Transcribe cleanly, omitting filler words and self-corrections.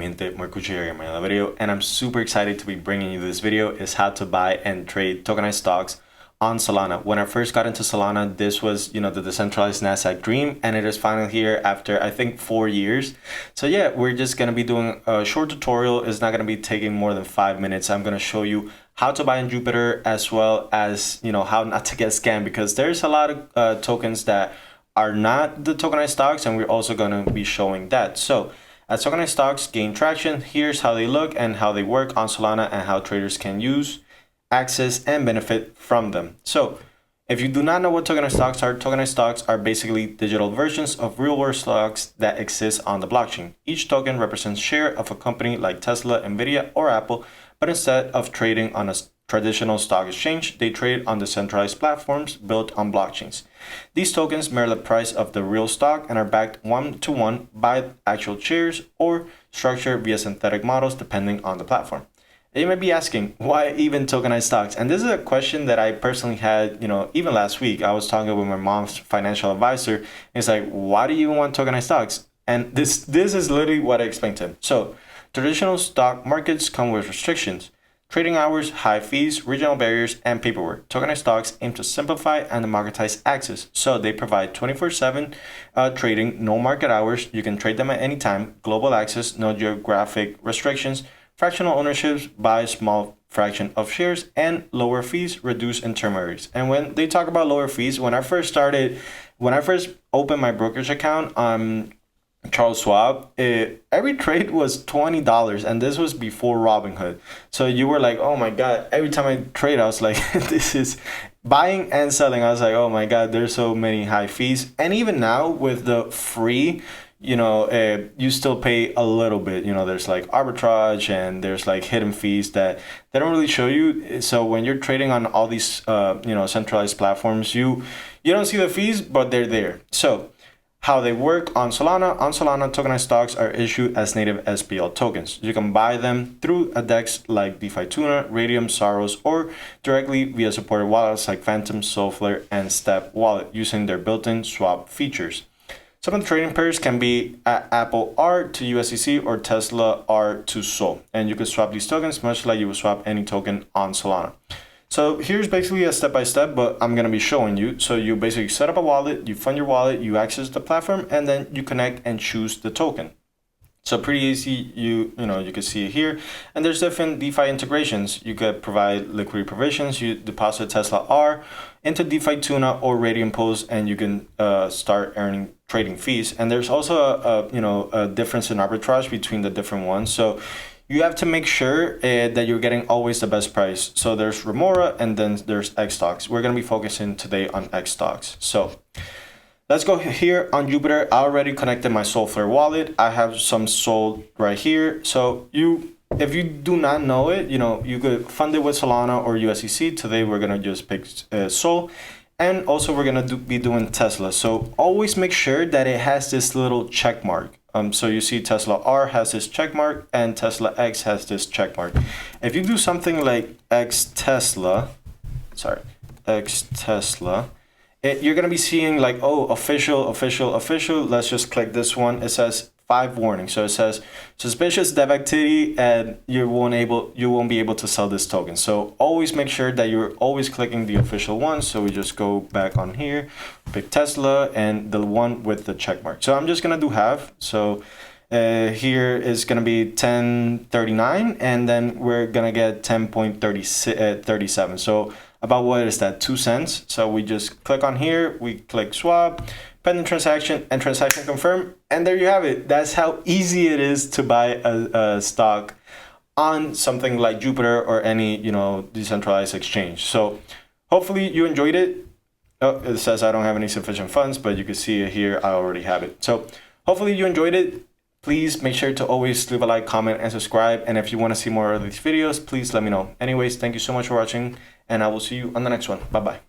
gente, muy cuchillo en the video, and I'm super excited to be bringing you this video. Is how to buy and trade tokenized stocks on Solana. When I first got into Solana, this was, the decentralized Nasdaq dream, and it is finally here after I think 4 years. So yeah, we're just gonna be doing a short tutorial. It's not gonna be taking more than 5 minutes. I'm gonna show you how to buy in Jupiter, as well as how not to get scammed, because there's a lot of tokens that are not the tokenized stocks, and we're also going to be showing that. So as tokenized stocks gain traction, here's how they look and how they work on Solana, and how traders can use, access, and benefit from them. So if you do not know what tokenized stocks are basically digital versions of real world stocks that exist on the blockchain. Each token represents share of a company like Tesla, Nvidia, or Apple, but instead of trading on a traditional stock exchange, they trade on decentralized platforms built on blockchains. These tokens mirror the price of the real stock and are backed one-to-one by actual shares or structured via synthetic models depending on the platform. And you might be asking, why even tokenized stocks? And this is a question that I personally had, even last week. I was talking with my mom's financial advisor, and it's like, why do you even want tokenized stocks? And this is literally what I explained to him. So traditional stock markets come with restrictions: trading hours, high fees, regional barriers, and paperwork. Tokenized stocks aim to simplify and democratize access. So they provide 24/7 trading, no market hours. You can trade them at any time, global access, no geographic restrictions, fractional ownerships, buy a small fraction of shares, and lower fees, reduce intermediaries. And when they talk about lower fees, when I first opened my brokerage account, Charles Schwab, every trade was $20, and this was before Robinhood. So you were like, oh my God, every time I trade, I was like, this is buying and selling. I was like, oh my God, there's so many high fees. And even now with the free, you still pay a little bit. There's like arbitrage, and there's like hidden fees that they don't really show you. So when you're trading on all these, centralized platforms, you don't see the fees, but they're there. So how they work on Solana. On Solana, tokenized stocks are issued as native SPL tokens. You can buy them through a DEX like DeFi Tuna, Radium, Saros, or directly via supported wallets like Phantom, Soulflare, and Step Wallet using their built-in swap features. Some of the trading pairs can be Apple R to USDC or Tesla R to Sol. And you can swap these tokens much like you would swap any token on Solana. So here's basically a step-by-step, but I'm going to be showing you. So you basically set up a wallet, you fund your wallet, you access the platform, and then you connect and choose the token. So pretty easy. You can see it here. And there's different DeFi integrations. You could provide liquidity provisions. You deposit Tesla R into DeFi Tuna or Radium Pulse, and you can start earning trading fees. And there's also a difference in arbitrage between the different ones. So you have to make sure that you're getting always the best price. So there's Remora, and then there's X stocks. We're going to be focusing today on X stocks. So let's go here on Jupiter. I already connected my Soulflare wallet. I have some Sol right here. So if you do not know it, you could fund it with Solana or USDC. Today we're going to just pick Sol. And also we're going to be doing Tesla. So always make sure that it has this little check mark. So you see Tesla R has this check mark, and Tesla X has this check mark. If you do something like X Tesla, you're going to be seeing like, oh, official. Let's just click this one. It says 5 warnings. So it says suspicious dev activity, and you won't be able to sell this token. So always make sure that you're always clicking the official one. So we just go back on here, pick Tesla, and the one with the check mark. So I'm just gonna do half. So here is gonna be 1039, and then we're gonna get 10.37. So about, what is that, 2 cents? So we just click on here, we click swap, pending transaction, and transaction confirm, and there you have it. That's how easy it is to buy a stock on something like Jupiter or any decentralized exchange. So hopefully you enjoyed it. Oh, it says I don't have any sufficient funds, but you can see it here. I already have it. So hopefully you enjoyed it. Please make sure to always leave a like, comment, and subscribe. And if you want to see more of these videos, please let me know. Anyways, thank you so much for watching, and I will see you on the next one. Bye-bye.